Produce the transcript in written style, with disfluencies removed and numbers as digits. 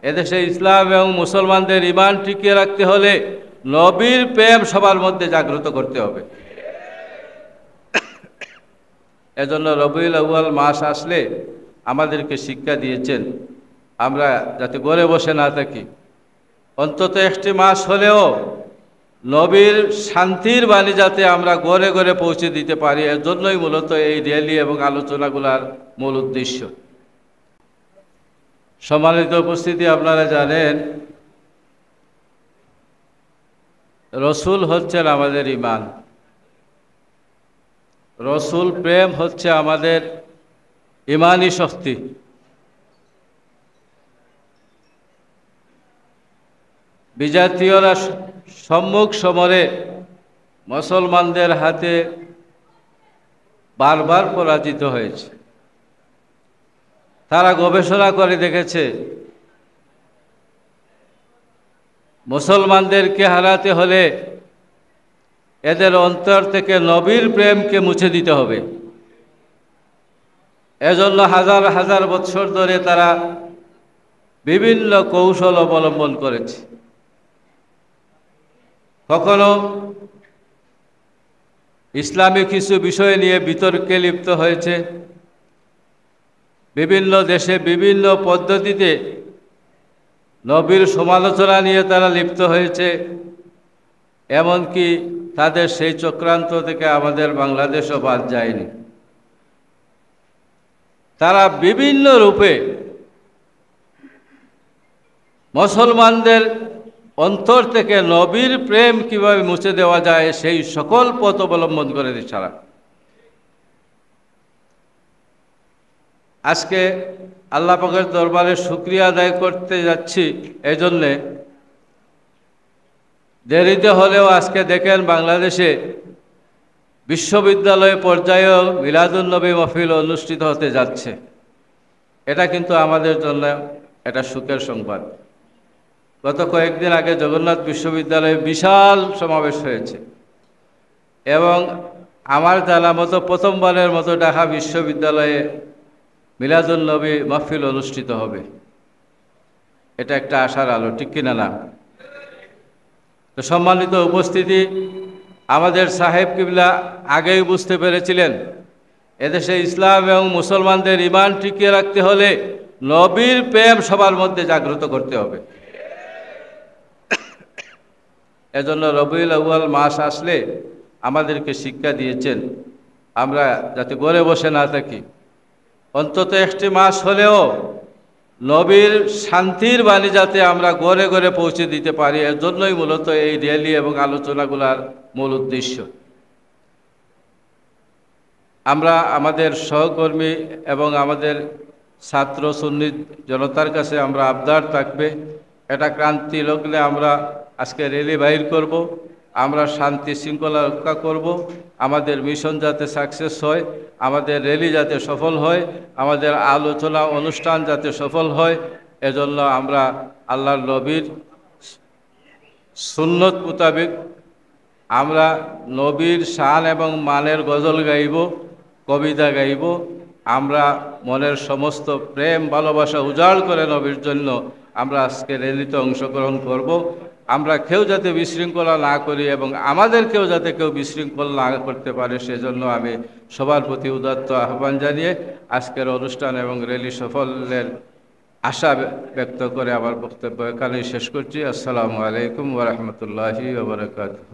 এদেশে ইসলাম এবং মুসলমানদের ঈমান টিকিয়ে রাখতে হলে নবীর প্রেম সবার মধ্যে জাগ্রত করতে হবে। এজন্য রবিউল আউয়াল মাস আসলে আমাদেরকে শিক্ষা দিয়েছেন আমরা যাতে ঘরে বসে না থাকি, অন্তত একটি মাস হলেও নবীর শান্তির বাণী যাতে আমরা ঘরে ঘরে পৌঁছে দিতে পারি, এর জন্যই মূলত এই র্যালি এবং আলোচনাগুলোর মূল উদ্দেশ্য। সম্মানিত উপস্থিতি, আপনারা জানেন রসুল হচ্ছেন আমাদের ঈমান, রসুল প্রেম হচ্ছে আমাদের ঈমানি শক্তি। বিজাতীয়রা সম্মুখ সমরে মুসলমানদের হাতে বারবার পরাজিত হয়েছে। তারা গবেষণা করে দেখেছে মুসলমানদেরকে হারাতে হলে এদের অন্তর থেকে নবীর প্রেমকে মুছে দিতে হবে। এজন্য হাজার হাজার বছর ধরে তারা বিভিন্ন কৌশল অবলম্বন করেছে। কখনো ইসলামী কিছু বিষয় নিয়ে বিতর্কে লিপ্ত হয়েছে, বিভিন্ন দেশে বিভিন্ন পদ্ধতিতে নবীর সমালোচনা নিয়ে তারা লিপ্ত হয়েছে। এমনকি তাদের সেই চক্রান্ত থেকে আমাদের বাংলাদেশও বাদ যায়নি। তারা বিভিন্ন রূপে মুসলমানদের অন্তর থেকে নবীর প্রেম কিভাবে মুছে দেওয়া যায় সেই সকল পথ অবলম্বন করে ছাড়া। আজকে আল্লাহ পাকের দরবারে শুকরিয়া আদায় করতে যাচ্ছি এই জন্যে, দেরিতে হলেও আজকে দেখেন বাংলাদেশে বিশ্ববিদ্যালয় পর্যায়েও মিলাদুন নবী মাহফিল অনুষ্ঠিত হতে যাচ্ছে। এটা কিন্তু আমাদের জন্য এটা সুখের সংবাদ। গত কয়েকদিন আগে জগন্নাথ বিশ্ববিদ্যালয়ে বিশাল সমাবেশ হয়েছে এবং আমার জানা মতো প্রথমবারের মতো ঢাকা বিশ্ববিদ্যালয়ে মিলাদুন নবী মাহফিল অনুষ্ঠিত হবে। এটা একটা আশার আলো, ঠিক কিনা না? তো সম্মানিত উপস্থিতি, আমাদের সাহেব কিবলা আগেই বুঝতে পেরেছিলেন এদেশে ইসলাম এবং মুসলমানদের ঈমান টিকিয়ে রাখতে হলে নবীর প্রেম সবার মধ্যে জাগ্রত করতে হবে। এজন্য রবিউল আউয়াল মাস আসলে আমাদেরকে শিক্ষা দিয়েছেন আমরা যাতে ঘরে বসে না থাকি, অন্তত একটি মাস হলেও নবীর শান্তির বাণী যাতে আমরা ঘরে ঘরে পৌঁছে দিতে পারি, এর জন্যই মূলত এই র্যালি এবং আলোচনাগুলোর মূল উদ্দেশ্য। আমরা আমাদের সহকর্মী এবং আমাদের ছাত্র সুন্নি জনতার কাছে আমরা আবদার থাকবে, এটা ক্রান্তি লগ্নে আমরা আজকে র্যালি বাইর করব, আমরা শান্তি শৃঙ্খলা রক্ষা করব, আমাদের মিশন যাতে সাকসেস হয়, আমাদের র্যালি যাতে সফল হয়, আমাদের আলোচনা অনুষ্ঠান যাতে সফল হয়, এজন্য আমরা আল্লাহর নবীর সুন্নত মোতাবেক আমরা নবীর শান এবং মানের গজল গাইব, কবিতা গাইব। আমরা মনের সমস্ত প্রেম ভালোবাসা উজাড় করে নবীর জন্য আমরা আজকে র্যালিতে অংশগ্রহণ করব। আমরা কেউ যাতে বিশৃঙ্খলা না করি এবং আমাদেরকেও যাতে কেউ বিশৃঙ্খলা না করতে পারে, সেজন্য আমি সবার প্রতি উদাত্ত আহ্বান জানিয়ে আজকের অনুষ্ঠান এবং র্যালি সফলের আশা ব্যক্ত করে আমার বক্তব্য এখানেই শেষ করছি। আসসালামু আলাইকুম ওয়া রাহমাতুল্লাহি ওয়া বারাকাতুহু।